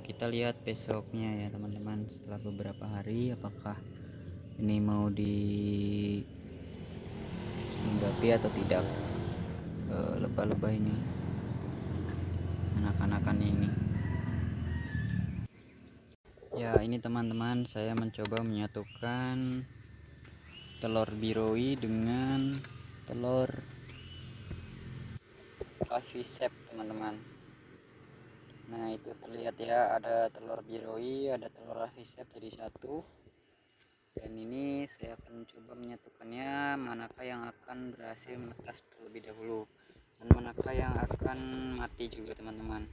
Kita lihat besoknya ya teman-teman, setelah beberapa hari apakah ini mau dihinggapi atau tidak, lebah-lebah ini, anak-anakannya ini. Ya ini teman-teman, saya mencoba menyatukan telur biroi dengan telur lavisep teman-teman. Nah itu terlihat ya, ada telur biroi, ada telur lavisep jadi satu. Dan ini saya akan mencoba menyatukannya, manakah yang akan berhasil menetas terlebih dahulu dan manakah yang akan mati juga teman-teman.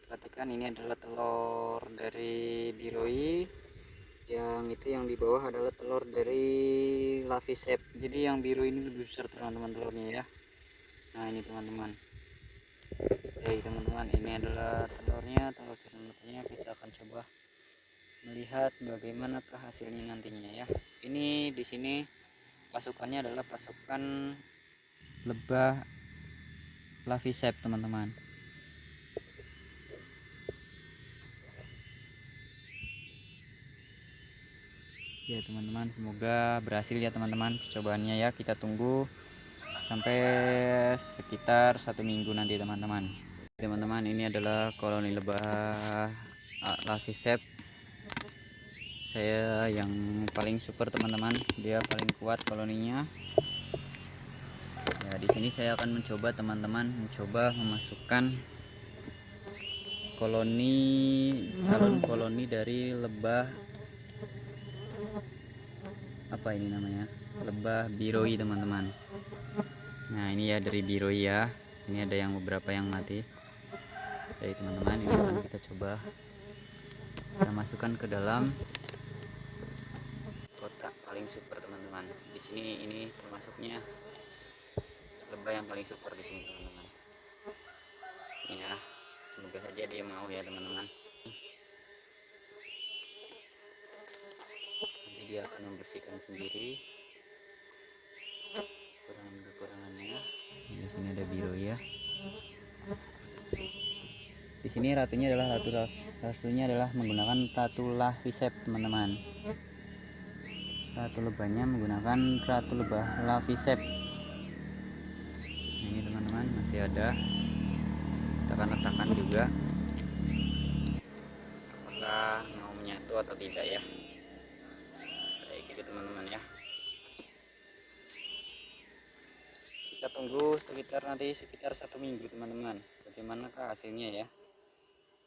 Perhatikan, ini adalah telur dari biroi, yang itu yang di bawah adalah telur dari lavisep. Jadi yang biru ini lebih besar teman-teman telurnya ya. Nah ini teman-teman, oke teman-teman, ini adalah telurnya, telur matanya. Kita akan coba melihat bagaimanakah hasilnya nantinya ya. Ini di sini pasukannya adalah pasukan lebah lavisep teman-teman. Ya teman-teman, semoga berhasil ya teman-teman percobaannya ya. Kita tunggu sampai sekitar 1 minggu nanti teman-teman. Teman-teman, ini adalah koloni lebah lavisep saya yang paling super teman-teman, dia paling kuat koloninya ya. Di sini saya akan mencoba teman-teman, mencoba memasukkan calon koloni dari lebah, apa ini namanya, lebah biroi teman-teman. Nah ini ya dari biroi ya, ini ada yang beberapa yang mati. Jadi teman-teman, ini akan kita coba kita masukkan ke dalam kotak paling super teman-teman. Di sini ini termasuknya lebah yang paling super di sini teman-teman. Ya semoga saja dia mau ya teman-teman. Nanti dia akan membersihkan sendiri kekurangannya. Di sini ada biru ya. Di sini ratunya adalah menggunakan ratu lavisep teman-teman. Ratu lebahnya menggunakan ratu lebah lavisep. Ini teman-teman masih ada, kita akan letakkan juga apakah mau menyatu atau tidak ya, kayak gitu teman-teman ya. Kita tunggu sekitar 1 minggu teman-teman, bagaimanakah hasilnya ya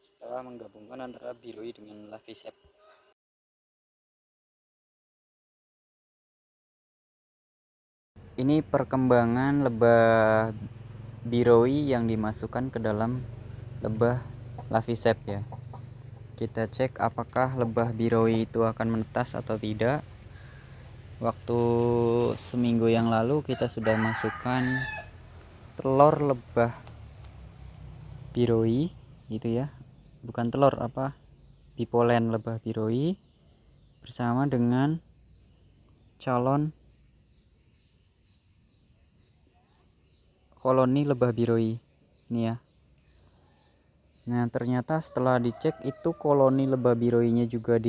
setelah menggabungkan antara biroi dengan lavisep. Ini perkembangan lebah biroi yang dimasukkan ke dalam lebah lavisep ya. Kita cek apakah lebah biroi itu akan menetas atau tidak. Waktu seminggu yang lalu kita sudah masukkan telur lebah biroi gitu ya, bukan telur, pipolen lebah biroi bersama dengan calon koloni lebah biroi ini ya. Nah ternyata setelah dicek itu koloni lebah biroinya juga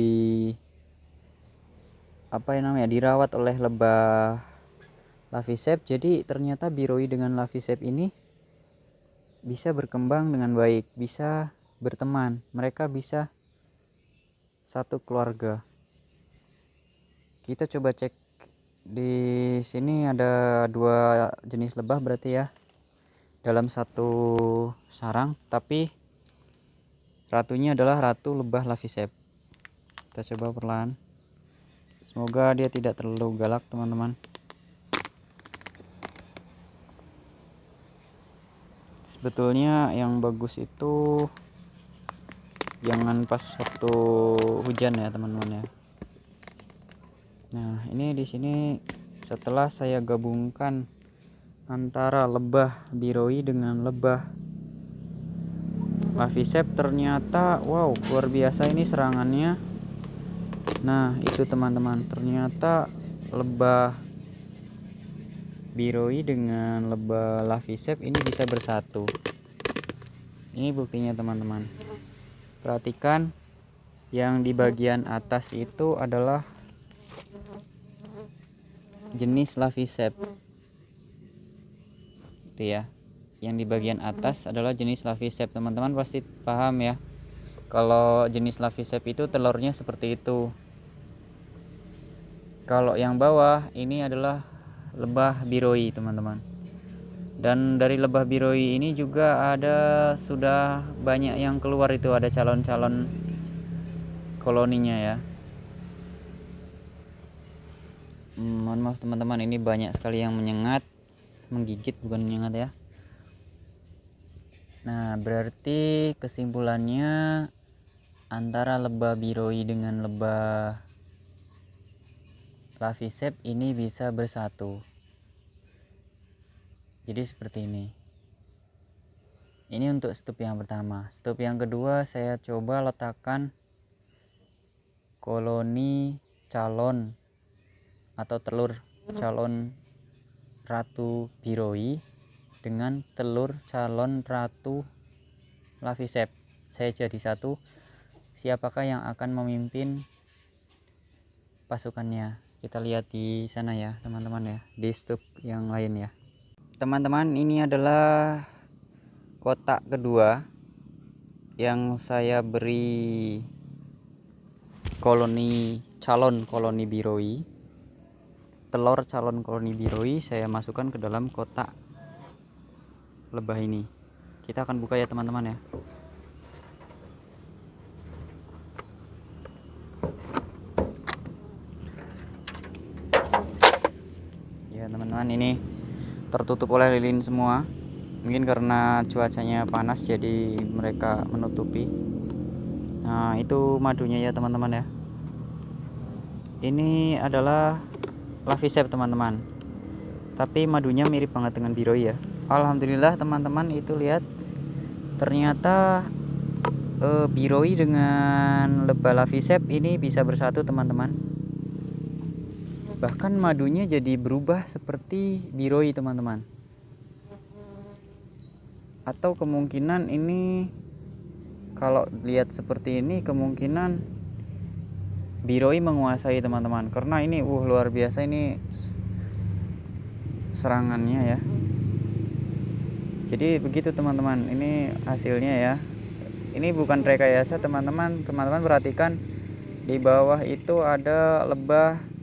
dirawat oleh lebah lavisep. Jadi ternyata biroi dengan lavisep ini bisa berkembang dengan baik, bisa berteman, mereka bisa satu keluarga. Kita coba cek di sini, ada 2 jenis lebah berarti ya dalam satu sarang, tapi ratunya adalah ratu lebah lavisep. Kita coba perlahan, semoga dia tidak terlalu galak teman-teman. Sebetulnya yang bagus itu jangan pas waktu hujan ya teman-teman ya. Nah ini di sini setelah saya gabungkan antara lebah biroi dengan lebah lavisep, ternyata wow luar biasa ini serangannya. Nah itu teman-teman, ternyata lebah biroi dengan lebah lavisep ini bisa bersatu. Ini buktinya teman-teman. Perhatikan yang di bagian atas itu adalah jenis Lavisep. Itu ya. Yang di bagian atas adalah jenis Lavisep. Teman-teman pasti paham ya. Kalau jenis Lavisep itu telurnya seperti itu. Kalau yang bawah ini adalah lebah biroi, teman-teman. Dan dari lebah biroi ini juga sudah banyak yang keluar, itu ada calon-calon koloninya ya. Mohon maaf teman-teman, ini banyak sekali yang menggigit bukan menyengat ya. Nah, berarti kesimpulannya antara lebah biroi dengan lebah Lavisep ini bisa bersatu. Jadi seperti ini. Ini untuk step yang pertama. Step yang kedua, saya coba letakkan koloni calon atau telur calon ratu biroi dengan telur calon ratu Lavisep. Saya jadi satu. Siapakah yang akan memimpin pasukannya? Kita lihat di sana ya teman-teman ya, di step yang lain ya. Teman-teman, ini adalah kotak kedua yang saya beri calon koloni biroi. Telur calon koloni biroi saya masukkan ke dalam kotak lebah ini. Kita akan buka ya teman-teman ya. Ya teman-teman, ini tertutup oleh lilin semua. Mungkin karena cuacanya panas jadi mereka menutupi. Nah, itu madunya ya teman-teman ya. Ini adalah Lavisep teman-teman, tapi madunya mirip banget dengan biroi ya. Alhamdulillah teman-teman, itu lihat ternyata biroi dengan lebah Lavisep ini bisa bersatu teman-teman. Bahkan madunya jadi berubah seperti biroi teman-teman. Atau kemungkinan ini, kalau lihat seperti ini, kemungkinan biroi menguasai teman-teman, karena ini luar biasa ini serangannya ya. Jadi begitu teman-teman, ini hasilnya ya. Ini bukan rekayasa teman-teman. Teman-teman perhatikan di bawah itu ada lebah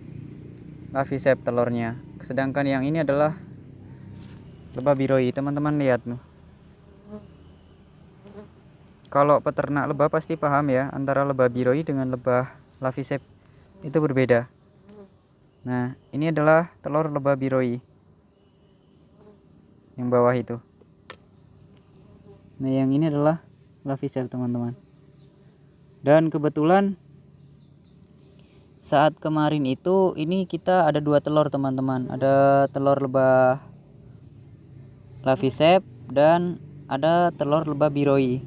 Lavisep telurnya, sedangkan yang ini adalah lebah biroi. Teman-teman lihat nih. Kalau peternak lebah pasti paham ya, antara lebah biroi dengan lebah Lavisep itu berbeda. Nah, ini adalah telur lebah biroi yang bawah itu. Nah, yang ini adalah Lavisep teman-teman. Dan kebetulan saat kemarin itu ini kita ada 2 telur teman-teman. Ada telur lebah Lavisep dan ada telur lebah biroi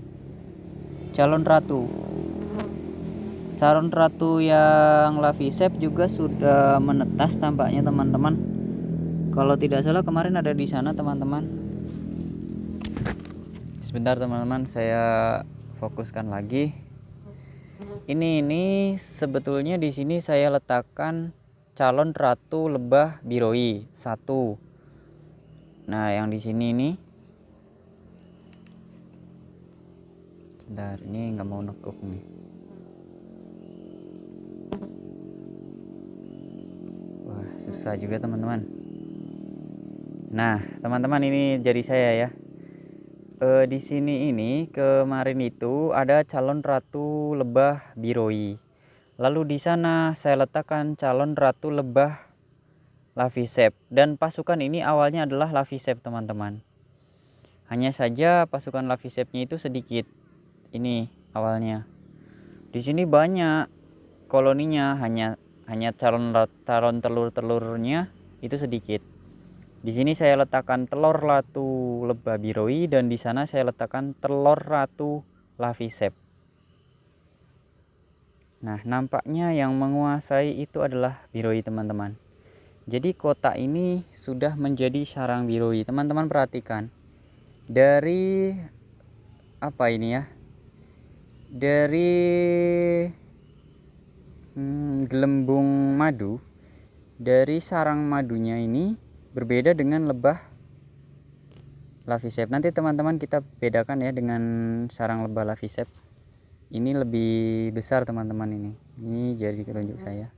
calon ratu. Calon ratu yang Lavisep juga sudah menetas tampaknya teman-teman. Kalau tidak salah kemarin ada di sana teman-teman. Sebentar teman-teman, saya fokuskan lagi. Ini sebetulnya di sini saya letakkan calon ratu lebah biroi 1. Nah, yang di sini nih. Bentar, ini nggak mau nekuk nih. Wah, susah juga teman-teman. Nah, teman-teman, ini jadi saya ya. Di sini ini kemarin itu ada calon ratu lebah biroi. Lalu di sana saya letakkan calon ratu lebah Lavisep, dan pasukan ini awalnya adalah Lavisep teman-teman. Hanya saja pasukan Lavisepnya itu sedikit. Ini awalnya. Di sini banyak koloninya, hanya calon telur-telurnya itu sedikit. Di sini saya letakkan telur ratu lebah biroi dan di sana saya letakkan telur ratu Lavisep. Nah, nampaknya yang menguasai itu adalah biroi teman-teman. Jadi kotak ini sudah menjadi sarang biroi. Teman-teman perhatikan. Dari apa ini ya? dari gelembung madu, dari sarang madunya ini berbeda dengan lebah lavisep. Nanti teman-teman kita bedakan ya dengan sarang lebah lavisep. Ini lebih besar teman-teman ini. Ini jari telunjuk saya.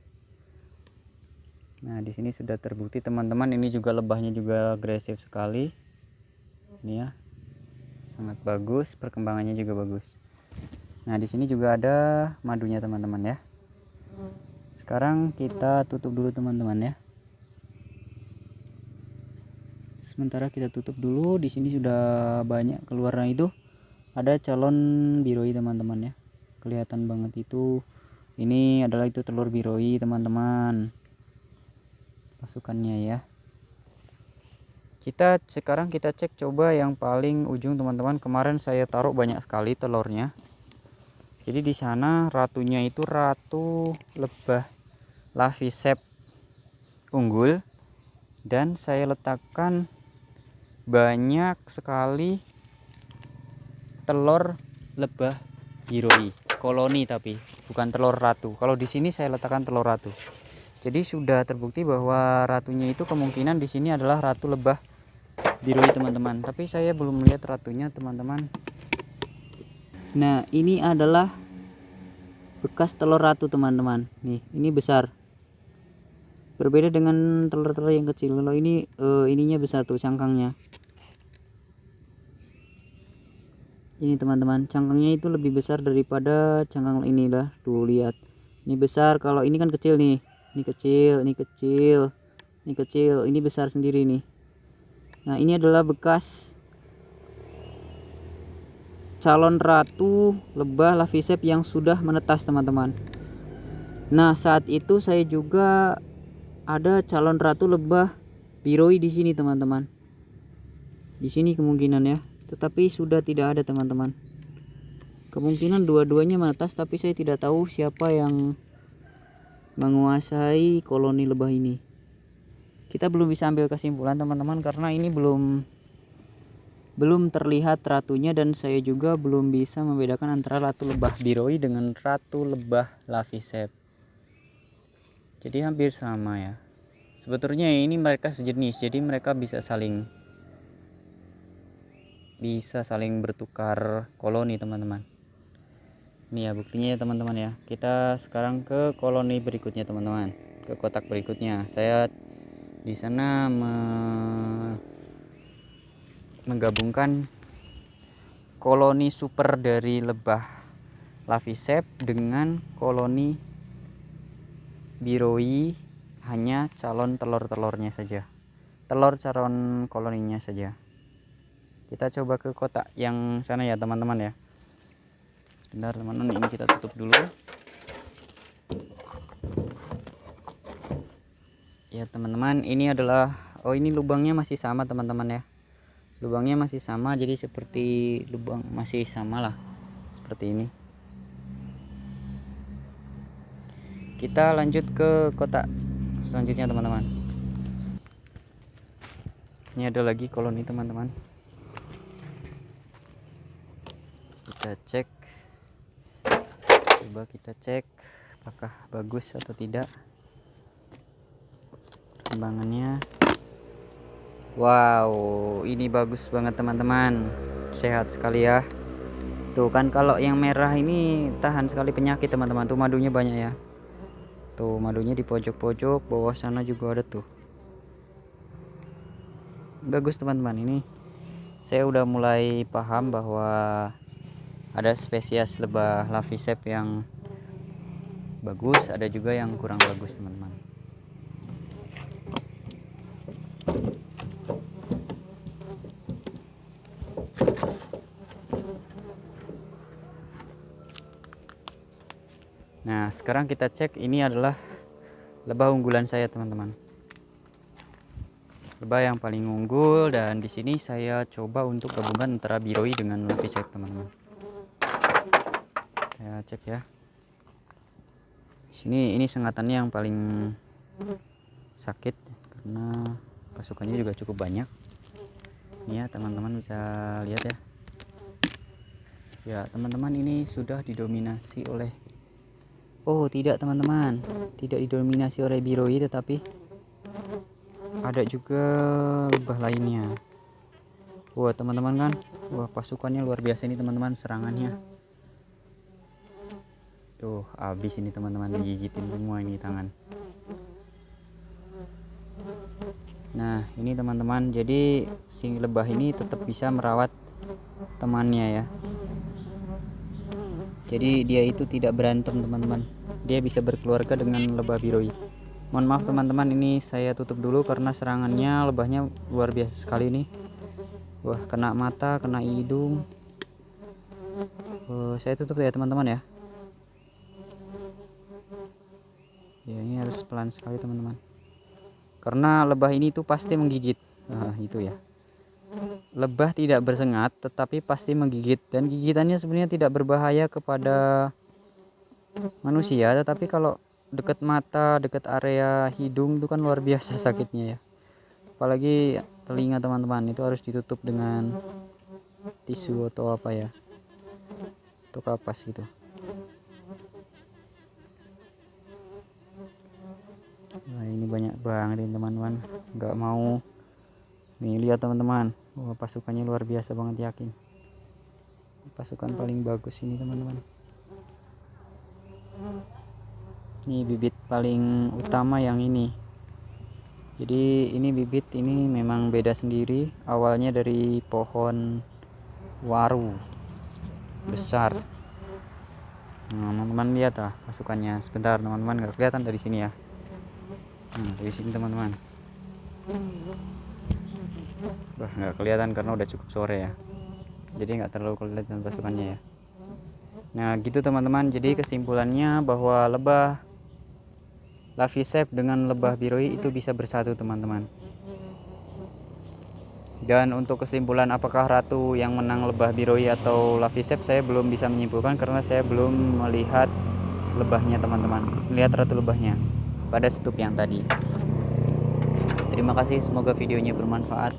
Nah, di sini sudah terbukti teman-teman, ini juga lebahnya juga agresif sekali. Ini ya. Sangat bagus, perkembangannya juga bagus. Nah, di sini juga ada madunya teman-teman ya. Sekarang kita tutup dulu teman-teman ya. Sementara kita tutup dulu. Di sini sudah banyak keluarnya itu. Ada calon biroi teman-teman ya. Kelihatan banget itu. Ini adalah itu telur biroi teman-teman. Pasukannya ya. Sekarang kita cek coba yang paling ujung teman-teman. Kemarin saya taruh banyak sekali telurnya. Jadi di sana ratunya itu ratu lebah lavisep unggul, dan saya letakkan banyak sekali telur lebah biroi koloni, tapi bukan telur ratu. Kalau di sini saya letakkan telur ratu. Jadi sudah terbukti bahwa ratunya itu kemungkinan di sini adalah ratu lebah biroi teman-teman. Tapi saya belum melihat ratunya teman-teman. Nah, ini adalah bekas telur ratu teman-teman. Nih, ini besar. Berbeda dengan telur-telur yang kecil. Kalau ini ininya besar tuh cangkangnya. Ini teman-teman, cangkangnya itu lebih besar daripada cangkang ini lah. Tuh lihat. Ini besar, kalau ini kan kecil nih. Ini kecil, ini kecil. Ini kecil, ini besar sendiri nih. Nah, ini adalah bekas calon ratu lebah lavisep yang sudah menetas teman-teman. Nah, saat itu saya juga ada calon ratu lebah biroi di sini teman-teman. Di sini kemungkinan ya, tetapi sudah tidak ada teman-teman. Kemungkinan dua-duanya menetas, tapi saya tidak tahu siapa yang menguasai koloni lebah ini. Kita belum bisa ambil kesimpulan teman-teman, karena ini belum terlihat ratunya, dan saya juga belum bisa membedakan antara ratu lebah biroi dengan ratu lebah lavisep. Jadi hampir sama ya. Sebetulnya ini mereka sejenis, jadi mereka bisa saling bertukar koloni teman-teman. Ini ya buktinya ya teman-teman ya. Kita sekarang ke koloni berikutnya teman-teman, ke kotak berikutnya. Saya di sana menggabungkan koloni super dari lebah lavisep dengan koloni biroi, hanya calon telur-telurnya saja, telur calon koloninya saja. Kita coba ke kotak yang sana ya teman-teman ya. Sebentar teman-teman, ini kita tutup dulu ya teman-teman. Ini adalah, ini lubangnya masih sama teman-teman ya. Lubangnya masih sama, jadi seperti lubang masih sama lah, seperti ini. Kita lanjut ke kotak selanjutnya teman-teman. Ini ada lagi koloni teman-teman. Kita cek, coba kita cek apakah bagus atau tidak perkembangannya. Wow, ini bagus banget teman-teman, sehat sekali ya. Tuh kan, kalau yang merah ini tahan sekali penyakit teman-teman. Tuh madunya banyak ya. Tuh madunya di pojok-pojok bawah sana juga ada tuh. Bagus teman-teman, ini saya udah mulai paham bahwa ada spesies lebah lavisep yang bagus, ada juga yang kurang bagus teman-teman. Nah, sekarang kita cek, ini adalah lebah unggulan saya teman-teman. Lebah yang paling unggul, dan di sini saya coba untuk gabungan antara biroi dengan lavisep teman-teman. Saya cek ya. Sini ini sengatannya yang paling sakit karena pasukannya juga cukup banyak. Ini ya teman-teman bisa lihat ya. Ya teman-teman, ini sudah didominasi oleh, oh tidak teman-teman, tidak didominasi oleh biroi, tetapi ada juga lebah lainnya. Wah teman-teman kan, wah pasukannya luar biasa ini teman-teman, serangannya tuh habis ini teman-teman, digigitin semua ini tangan. Nah ini teman-teman, jadi si lebah ini tetap bisa merawat temannya ya, jadi dia itu tidak berantem teman-teman, dia bisa berkeluarga dengan lebah biroi. Mohon maaf teman-teman, ini saya tutup dulu karena serangannya lebahnya luar biasa sekali nih. Wah kena mata, kena hidung. Saya tutup ya teman-teman ya. Ya ini harus pelan sekali teman-teman, karena lebah ini tuh pasti menggigit. Nah, itu ya, lebah tidak bersengat tetapi pasti menggigit, dan gigitannya sebenarnya tidak berbahaya kepada manusia, tetapi kalau dekat mata, dekat area hidung itu kan luar biasa sakitnya ya. Apalagi telinga teman-teman, itu harus ditutup dengan tisu atau apa ya, atau kapas gitu. Nah ini banyak banget ini teman-teman, nggak mau. Nih lihat teman-teman, wah pasukannya luar biasa banget, yakin pasukan paling bagus ini teman-teman. Ini bibit paling utama yang ini, jadi ini bibit ini memang beda sendiri, awalnya dari pohon waru besar. Nah teman-teman lihat ah pasukannya, sebentar teman-teman, nggak kelihatan dari sini ya. Nah dari sini teman-teman, wah nggak kelihatan karena udah cukup sore ya, jadi nggak terlalu kelihatan pasukannya ya. Nah gitu teman-teman, jadi kesimpulannya bahwa lebah Lavisep dengan lebah biroi itu bisa bersatu teman-teman. Dan untuk kesimpulan apakah ratu yang menang lebah biroi atau Lavisep, saya belum bisa menyimpulkan karena saya belum melihat lebahnya teman-teman, melihat ratu lebahnya pada stup yang tadi. Terima kasih, semoga videonya bermanfaat.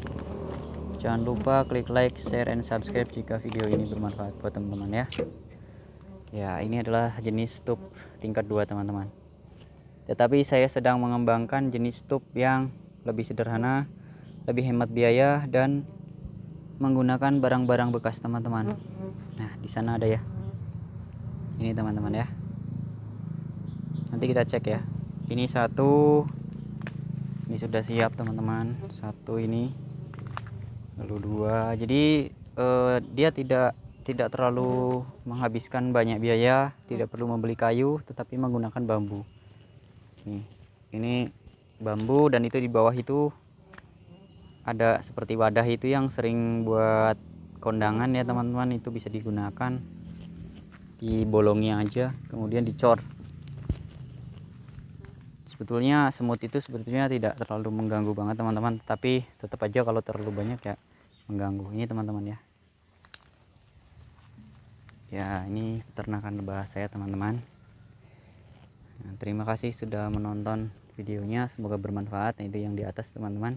Jangan lupa klik like, share, and subscribe jika video ini bermanfaat buat teman-teman ya. Ya ini adalah jenis stup tingkat 2 teman-teman, tetapi saya sedang mengembangkan jenis stup yang lebih sederhana, lebih hemat biaya, dan menggunakan barang-barang bekas teman-teman. Nah di sana ada ya, ini teman-teman ya, nanti kita cek ya. Ini satu, ini sudah siap teman-teman, satu ini, lalu dua. Jadi dia tidak terlalu menghabiskan banyak biaya, tidak perlu membeli kayu, tetapi menggunakan bambu. Ini bambu, dan itu di bawah itu ada seperti wadah itu yang sering buat kondangan ya teman-teman, itu bisa digunakan, dibolongi aja kemudian dicor. Sebetulnya semut itu sebetulnya tidak terlalu mengganggu banget teman-teman, tapi tetap aja kalau terlalu banyak ya mengganggu. Ini teman-teman ya, ya ini peternakan lebah saya teman-teman. Nah, terima kasih sudah menonton videonya, semoga bermanfaat. Nah, itu yang di atas teman-teman.